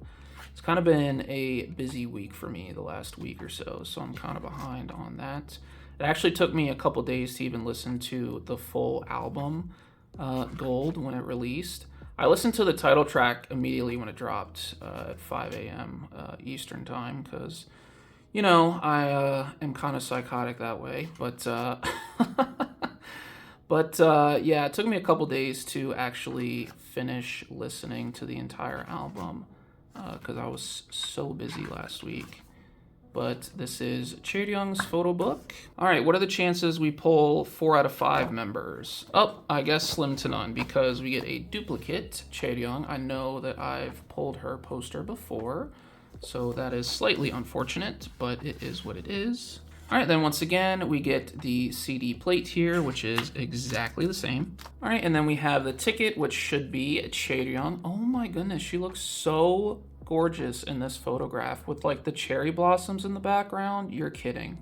It's kind of been a busy week for me the last week or so I'm kind of behind on that. It actually took me a couple days to even listen to the full album, Gold, when it released. I listened to the title track immediately when it dropped at 5 a.m. Eastern time because, you know, I am kind of psychotic that way. But yeah, it took me a couple days to actually finish listening to the entire album because I was so busy last week. But this is Chaeryung's photo book. All right, what are the chances we pull 4 out of 5 members? Oh, I guess slim to none because we get a duplicate Chaeryung. I know that I've pulled her poster before, so that is slightly unfortunate, but it is what it is. All right, then once again, we get the CD plate here, which is exactly the same. All right, and then we have the ticket, which should be Chaeryung. Oh my goodness, she looks so gorgeous in this photograph with like the cherry blossoms in the background. You're kidding.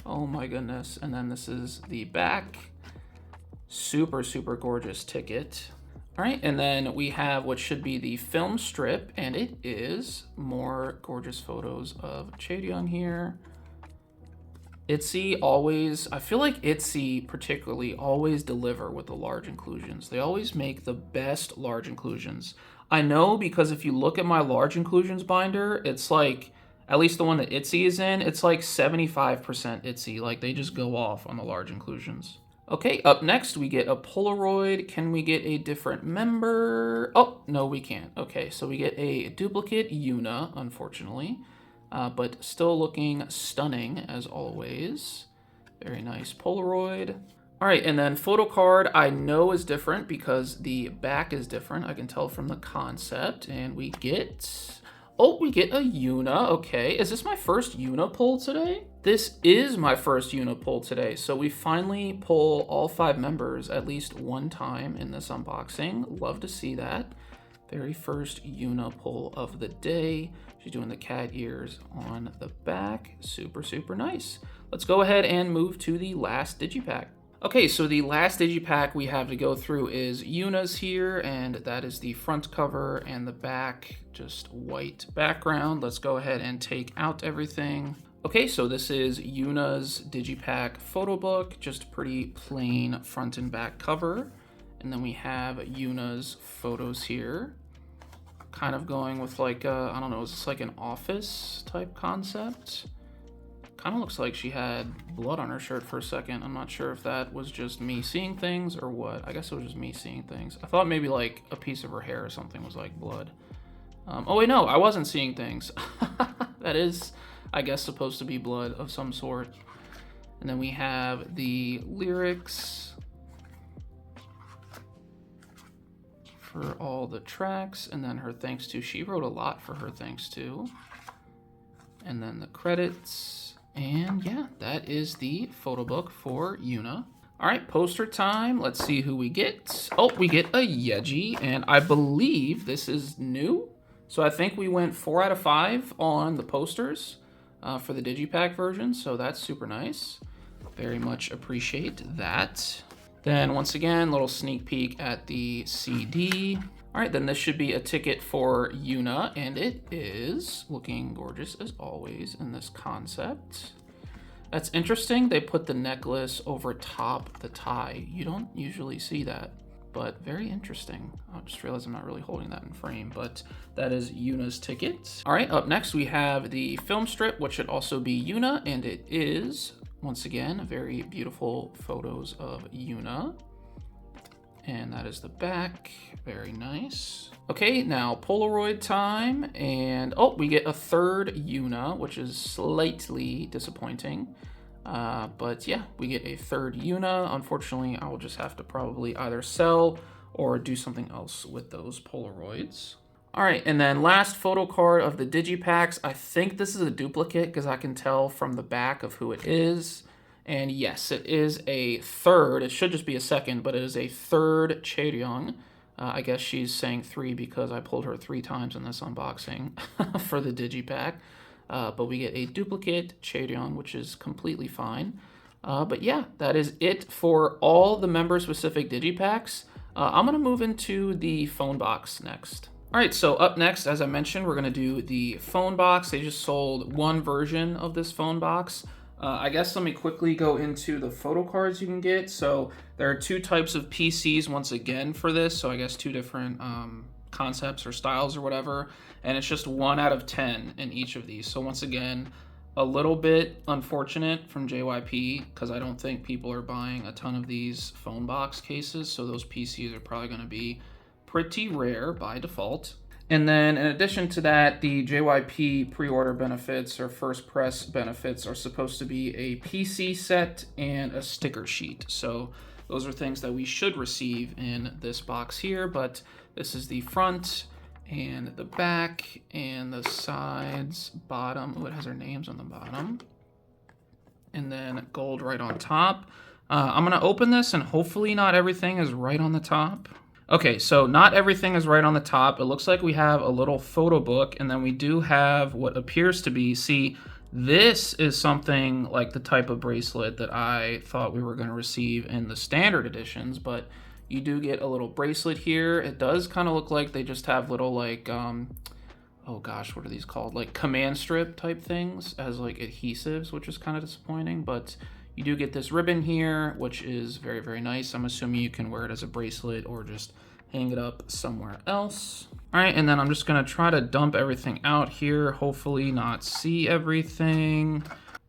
Oh my goodness. And then this is the back. Super, super gorgeous ticket. All right, and then we have what should be the film strip, and it is more gorgeous photos of Chaeryung here. ITZY always, I feel like ITZY particularly always deliver with the large inclusions. They always make the best large inclusions. I know because if you look at my large inclusions binder, it's like, at least the one that ITZY is in, it's like 75% ITZY. Like they just go off on the large inclusions. Okay, up next we get a Polaroid. Can we get a different member? Oh, no, we can't. Okay, so we get a duplicate Yuna, unfortunately. But still looking stunning as always. Very nice Polaroid. All right, and then photo card I know is different because the back is different. I can tell from the concept. And we get, oh, we get a Yuna. Okay, is this my first Yuna pull today? This is my first Yuna pull today. So we finally pull all 5 members at least one time in this unboxing. Love to see that. Very first Yuna pull of the day. She's doing the cat ears on the back. Super, super nice. Let's go ahead and move to the last Digipack. Okay, so the last Digipack we have to go through is Yuna's here, and that is the front cover and the back, just white background. Let's go ahead and take out everything. Okay, so this is Yuna's Digipack photo book, just pretty plain front and back cover. And then we have Yuna's photos here. Kind of going with like, I don't know, is this like an office type concept? Kind of looks like she had blood on her shirt for a second. I'm not sure if that was just me seeing things or what. I guess it was just me seeing things. I thought maybe like a piece of her hair or something was like blood. Oh wait, no, I wasn't seeing things. That is, I guess, supposed to be blood of some sort. And then we have the lyrics for all the tracks, and then her thanks to. She wrote a lot for her thanks to. And then the credits. And yeah, that is the photo book for Yuna. All right, poster time. Let's see who we get. Oh, we get a Yeji, and I believe this is new. So I think we went 4 out of 5 on the posters for the Digipack version, so that's super nice. Very much appreciate that. Then once again, little sneak peek at the CD. All right, then this should be a ticket for Yuna, and it is looking gorgeous as always in this concept. That's interesting. They put the necklace over top the tie. You don't usually see that, but very interesting. I just realized I'm not really holding that in frame, but that is Yuna's ticket. All right, up next we have the film strip, which should also be Yuna, and it is, once again, very beautiful photos of Yuna. And that is the back. Very nice. Okay, now Polaroid time. And oh, we get a third Yuna, which is slightly disappointing. But yeah, we get a third Yuna. Unfortunately, I will just have to probably either sell or do something else with those Polaroids. All right, and then last photo card of the Digipacks. I think this is a duplicate because I can tell from the back of who it is. And yes, it is a third. It should just be a second, but it is a third Chaeryeong. I guess she's saying 3 because I pulled her 3 times in this unboxing for the Digipack. But we get a duplicate Chaeryeong, which is completely fine. But yeah, that is it for all the member-specific Digipacks. I'm going to move into the phone box next. All right, so up next, as I mentioned, we're going to do the phone box. They just sold one version of this phone box. I guess let me quickly go into the photo cards you can get. So there are 2 types of PCs once again for this. So I guess 2 different concepts or styles or whatever. And it's just 1 out of 10 in each of these. So once again, a little bit unfortunate from JYP because I don't think people are buying a ton of these phone box cases. So those PCs are probably going to be pretty rare by default. And then in addition to that, the JYP pre-order benefits or first press benefits are supposed to be a PC set and a sticker sheet. So those are things that we should receive in this box here, but this is the front and the back and the sides, bottom. Oh, it has our names on the bottom. And then gold right on top. I'm gonna open this and hopefully not everything is right on the top. Okay, so not everything is right on the top. It looks like we have a little photo book, and then we do have what appears to be, see, this is something like the type of bracelet that I thought we were going to receive in the standard editions, but you do get a little bracelet here. It does kind of look like they just have little like, oh gosh, what are these called? Like command strip type things as like adhesives, which is kind of disappointing, but you do get this ribbon here, which is very, very nice. I'm assuming you can wear it as a bracelet or just hang it up somewhere else. All right, and then I'm just gonna try to dump everything out here, hopefully not see everything.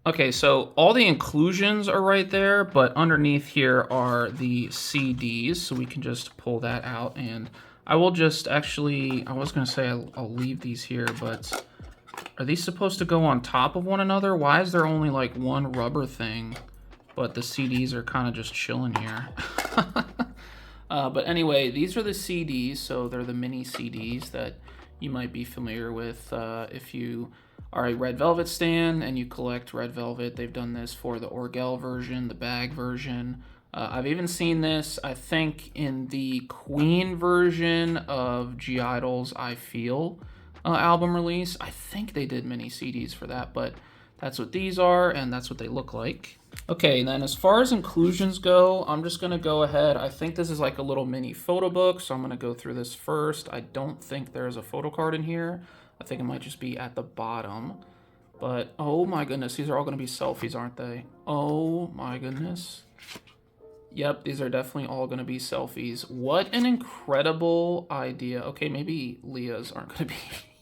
Okay, so all the inclusions are right there, but underneath here are the CDs, so we can just pull that out. And I will just actually, I was gonna say I'll leave these here, but are these supposed to go on top of one another? Why is there only like one rubber thing? But the CDs are kind of just chilling here. But anyway, these are the CDs, so they're the mini CDs that you might be familiar with if you are a Red Velvet stan and you collect Red Velvet. They've done this for the Orgel version, the bag version. I've even seen this, I think, in the Queen version of G-Idol's I Feel album release. I think they did mini CDs for that, but that's what these are, and that's what they look like. Okay, and then as far as inclusions go, I'm just going to go ahead. I think this is like a little mini photo book, so I'm going to go through this first. I don't think there's a photo card in here. I think it might just be at the bottom. But, oh my goodness, these are all going to be selfies, aren't they? Oh my goodness. Yep, these are definitely all going to be selfies. What an incredible idea. Okay, maybe Leah's aren't going to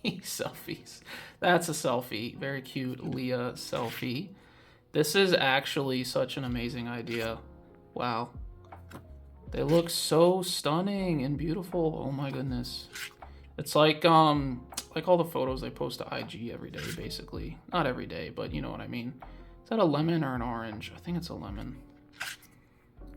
be selfies. That's a selfie. Very cute Leah selfie. This is actually such an amazing idea. Wow. They look so stunning and beautiful. Oh my goodness. It's like all the photos they post to IG every day, basically. Not every day, but you know what I mean. Is that a lemon or an orange? I think it's a lemon.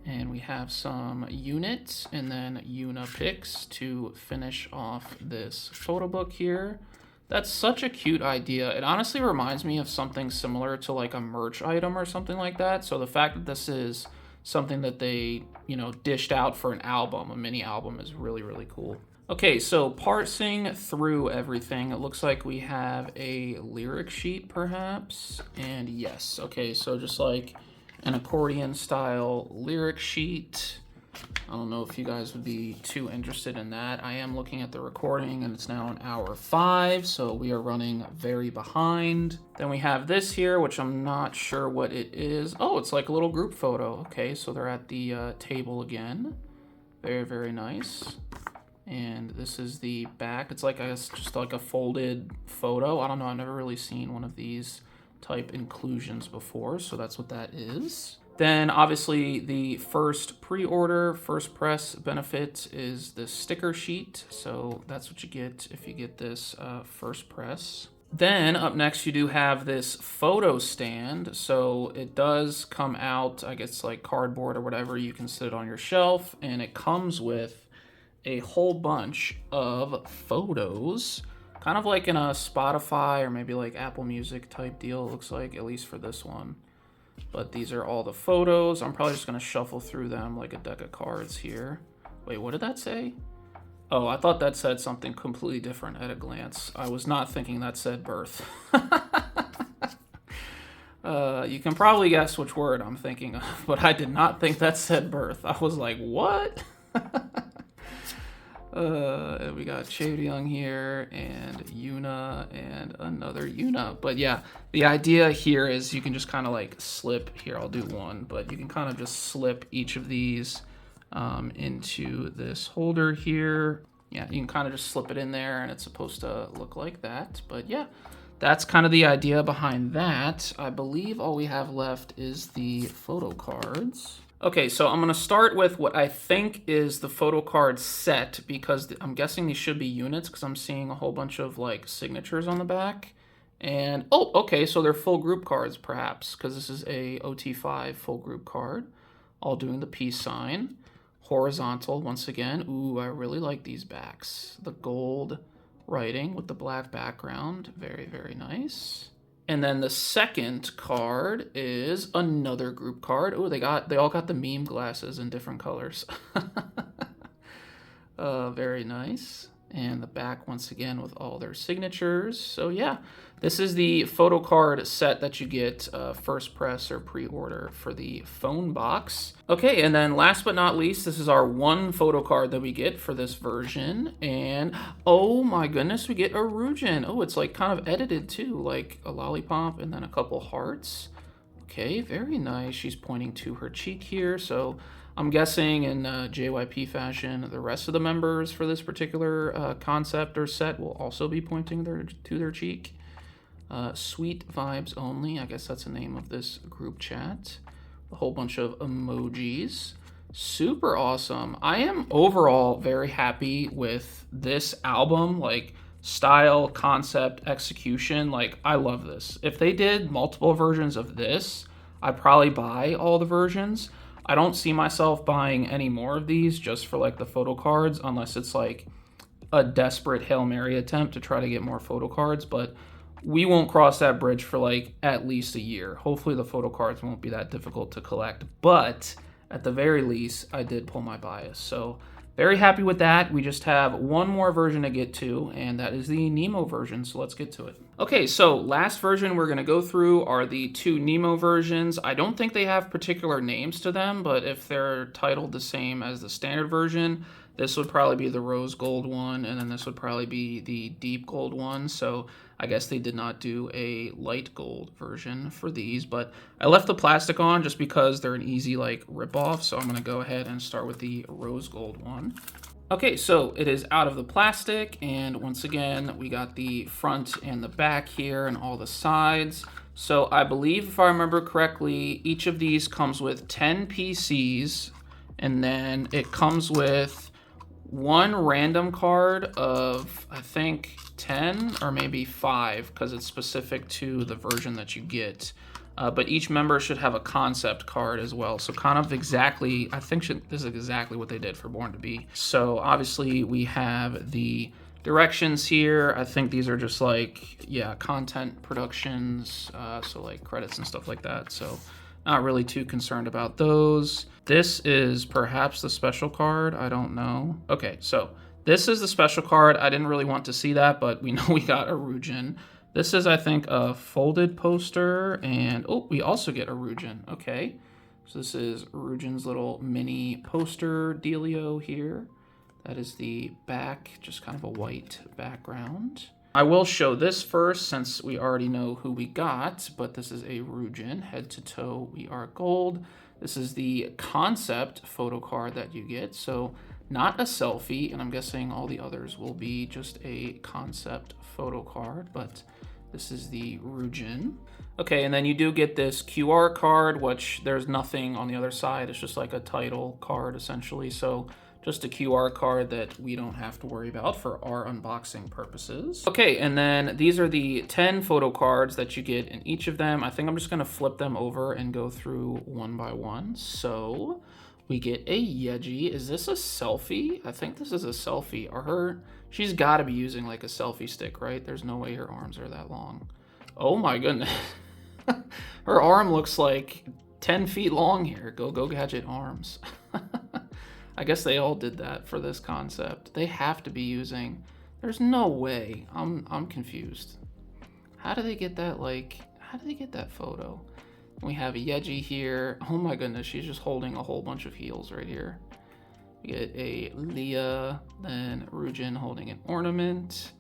And we have some units and then Unipics to finish off this photo book here. That's such a cute idea. It honestly reminds me of something similar to like a merch item or something like that. So the fact that this is something that they, you know, dished out for an album, a mini album, is really, really cool. Okay, so parsing through everything, it looks like we have a lyric sheet perhaps. And yes, okay, so just like an accordion style lyric sheet. I don't know if you guys would be too interested in that. I am looking at the recording and it's now an hour 5, so we are running very behind. Then we have this here, which I'm not sure what it is. Oh, it's like a little group photo. Okay, so they're at the table again. Very, very nice. And this is the back. It's like, I guess, just like a folded photo. I don't know, I've never really seen one of these type inclusions before, so that's what that is. Then obviously the first pre-order, first press benefit is the sticker sheet. So that's what you get if you get this first press. Then up next you do have this photo stand. So it does come out, I guess like cardboard or whatever, you can sit it on your shelf, and it comes with a whole bunch of photos, kind of like in a Spotify or maybe like Apple Music type deal, it looks like, at least for this one. But these are all the photos. I'm probably just gonna shuffle through them like a deck of cards here. Wait, what did that say? Oh, I thought that said something completely different at a glance. I was not thinking that said birth. You can probably guess which word I'm thinking of, but I did not think that said birth. I was like, what? We got Chaeyoung here, and Yuna, and another Yuna. But yeah, the idea here is you can just kind of like slip, here I'll do one, but you can kind of just slip each of these into this holder here. Yeah, you can kind of just slip it in there, and it's supposed to look like that. But yeah, that's kind of the idea behind that. I believe all we have left is the photo cards. Okay, so I'm gonna start with what I think is the photo card set, because I'm guessing these should be units, because I'm seeing a whole bunch of like signatures on the back. And, oh, okay, so they're full group cards perhaps, because this is a OT5 full group card, all doing the peace sign. Horizontal, once again. Ooh, I really like these backs. The gold writing with the black background, very, very nice. And then the second card is another group card. Oh, they all got the meme glasses in different colors. Very nice. And the back once again with all their signatures. So yeah, this is the photo card set that you get first press or pre-order for the phone box. Okay, and then last but not least, this is our one photo card that we get for this version. And oh my goodness, we get a Rujin. Oh, it's like kind of edited too, like a lollipop and then a couple hearts. Okay, very nice. She's pointing to her cheek here, so I'm guessing in JYP fashion, the rest of the members for this particular concept or set will also be pointing to their cheek. Sweet vibes only, I guess that's the name of this group chat. A whole bunch of emojis. Super awesome. I am overall very happy with this album, like style, concept, execution. Like, I love this. If they did multiple versions of this, I'd probably buy all the versions. I don't see myself buying any more of these just for like the photo cards, unless it's like a desperate Hail Mary attempt to try to get more photo cards, but we won't cross that bridge for like at least a year. Hopefully the photo cards won't be that difficult to collect, but at the very least, I did pull my bias. So very happy with that. We just have one more version to get to, and that is the NEMO version, so let's get to it. Okay, so last version we're gonna go through are the two NEMO versions. I don't think they have particular names to them, but if they're titled the same as the standard version, this would probably be the rose gold one, and then this would probably be the deep gold one. So I guess they did not do a light gold version for these, but I left the plastic on just because they're an easy like rip off. So I'm gonna go ahead and start with the rose gold one. Okay, so it is out of the plastic, and once again, we got the front and the back here and all the sides. So I believe, if I remember correctly, each of these comes with 10 PCs, and then it comes with one random card of, I think, 10 or maybe 5, because it's specific to the version that you get. But each member should have a concept card as well. So kind of exactly, I think this is exactly what they did for Born to Be. So obviously we have the directions here. I think these are just like, yeah, content productions. So like credits and stuff like that. So not really too concerned about those. This is perhaps the special card. I don't know. Okay, so this is the special card. I didn't really want to see that, but we know we got a Rujin. This is, I think, a folded poster, and oh, we also get a Rujin. Okay, so this is Rujin's little mini poster dealio here. That is the back, just kind of a white background. I will show this first since we already know who we got, but this is a Rujin, head to toe, we are gold. This is the concept photo card that you get, so not a selfie, and I'm guessing all the others will be just a concept photo card, but this is the Rujin. Okay, and then you do get this QR card, which there's nothing on the other side. It's just like a title card, essentially. So just a QR card that we don't have to worry about for our unboxing purposes. Okay, and then these are the 10 photo cards that you get in each of them. I think I'm just gonna flip them over and go through one by one. So we get a Yeji. Is this a selfie? I think this is a selfie. She's gotta be using like a selfie stick, right? There's no way her arms are that long. Oh my goodness. Her arm looks like 10 feet long here. Go Gadget arms. I guess they all did that for this concept. They have to be using... There's no way. I'm confused. How do they get that, like... How do they get that photo? We have a Yeji here. Oh my goodness, she's just holding a whole bunch of heels right here. We get a Leah, then Rujin holding an ornament,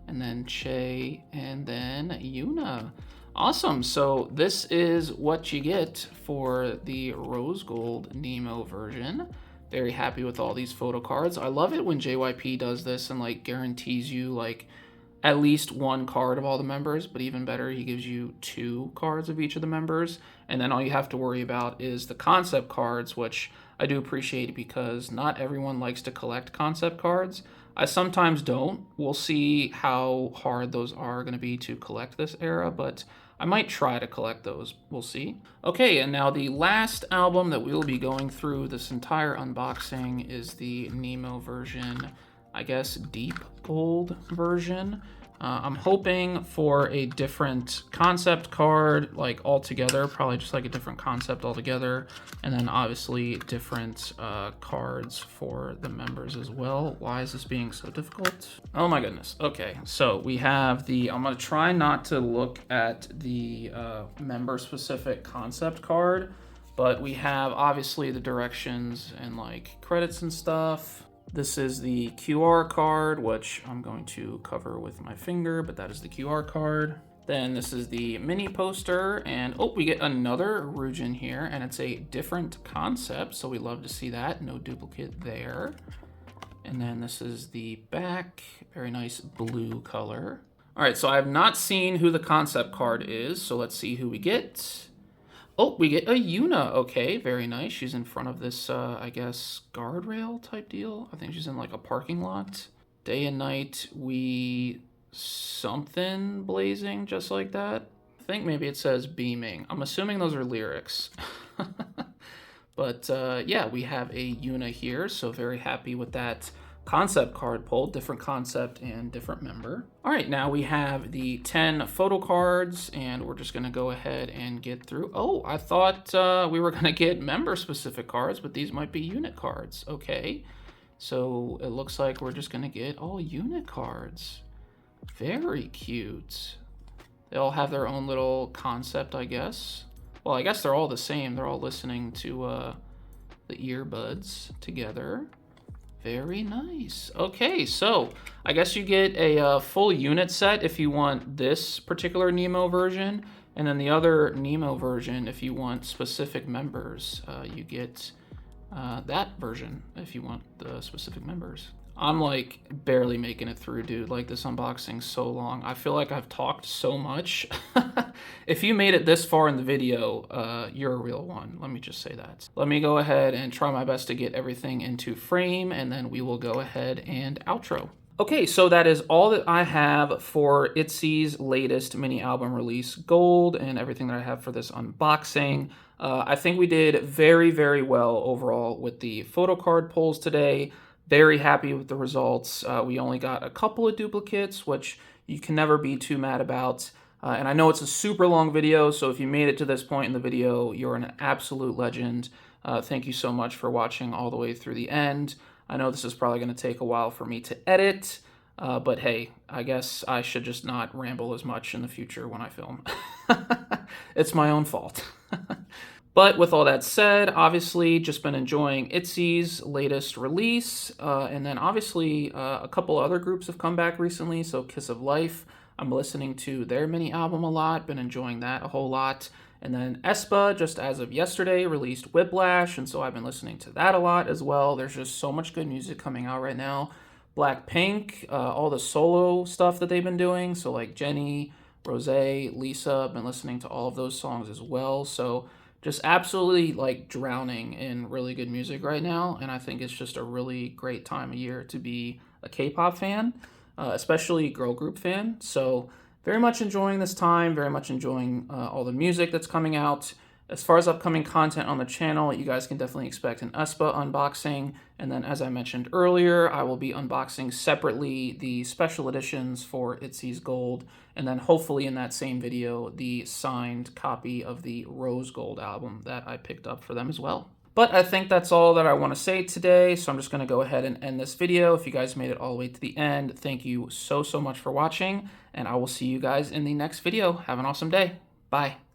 and then Che, and then Yuna. Awesome, so this is what you get for the rose gold NEMO version. Very happy with all these photo cards. I love it when JYP does this and like guarantees you like at least one card of all the members, but even better, he gives you 2 cards of each of the members. And then all you have to worry about is the concept cards, which I do appreciate because not everyone likes to collect concept cards. I sometimes don't. We'll see how hard those are going to be to collect this era, but I might try to collect those. We'll see. Okay, and now the last album that we will be going through this entire unboxing is the NEMO version, I guess deep gold version. I'm hoping for a different concept card, like altogether, probably just like a different concept altogether, and then obviously different cards for the members as well. Why is this being so difficult? Oh my goodness. Okay, so we have the, I'm gonna try not to look at the member-specific concept card, but we have obviously the directions and like credits and stuff. This is the QR card, which I'm going to cover with my finger, but that is the QR card. Then this is the mini poster, and oh, we get another Rujin here, and it's a different concept, so we love to see that. No duplicate there. And then this is the back, very nice blue color. All right, so I have not seen who the concept card is, so let's see who we get. Oh, we get a Yuna. Okay, very nice. She's in front of this, I guess, guardrail type deal. I think she's in like a parking lot. Day and night, we something blazing, just like that. I think maybe it says beaming. I'm assuming those are lyrics. But yeah, we have a Yuna here, so very happy with that concept card pull, different concept and different member. All right, now we have the 10 photo cards, and we're just gonna go ahead and get through. Oh, I thought we were gonna get member-specific cards, but these might be unit cards. Okay, so it looks like we're just gonna get all unit cards. Very cute. They all have their own little concept, I guess. Well, I guess they're all the same. They're all listening to the earbuds together. Very nice. Okay, so I guess you get a full unit set if you want this particular NEMO version, and then the other NEMO version, if you want specific members, you get that version if you want the specific members. I'm like barely making it through, dude. Like this unboxing's so long. I feel like I've talked so much. If you made it this far in the video, you're a real one. Let me just say that. Let me go ahead and try my best to get everything into frame, and then we will go ahead and outro. Okay, so that is all that I have for ITZY's latest mini album release, Gold, and everything that I have for this unboxing. I think we did very, very well overall with the photo card pulls today. Very happy with the results. We only got a couple of duplicates, which you can never be too mad about. And I know it's a super long video, so if you made it to this point in the video, you're an absolute legend. Thank you so much for watching all the way through the end. I know this is probably going to take a while for me to edit, but hey, I guess I should just not ramble as much in the future when I film. It's my own fault. But with all that said, obviously just been enjoying ITZY's latest release, and then obviously a couple other groups have come back recently, so Kiss of Life, I'm listening to their mini album a lot, been enjoying that a whole lot, and then aespa, just as of yesterday, released Whiplash, and so I've been listening to that a lot as well. There's just so much good music coming out right now. Blackpink, all the solo stuff that they've been doing, so like Jennie, Rosé, Lisa, I've been listening to all of those songs as well, so just absolutely like drowning in really good music right now, and I think it's just a really great time of year to be a K-pop fan, especially girl group fan. So very much enjoying this time, very much enjoying all the music that's coming out, As far as upcoming content on the channel, you guys can definitely expect an USPA unboxing. And then, as I mentioned earlier, I will be unboxing separately the special editions for ITZY's Gold. And then hopefully in that same video, the signed copy of the Rose Gold album that I picked up for them as well. But I think that's all that I want to say today, so I'm just going to go ahead and end this video. If you guys made it all the way to the end, thank you so much for watching, and I will see you guys in the next video. Have an awesome day. Bye.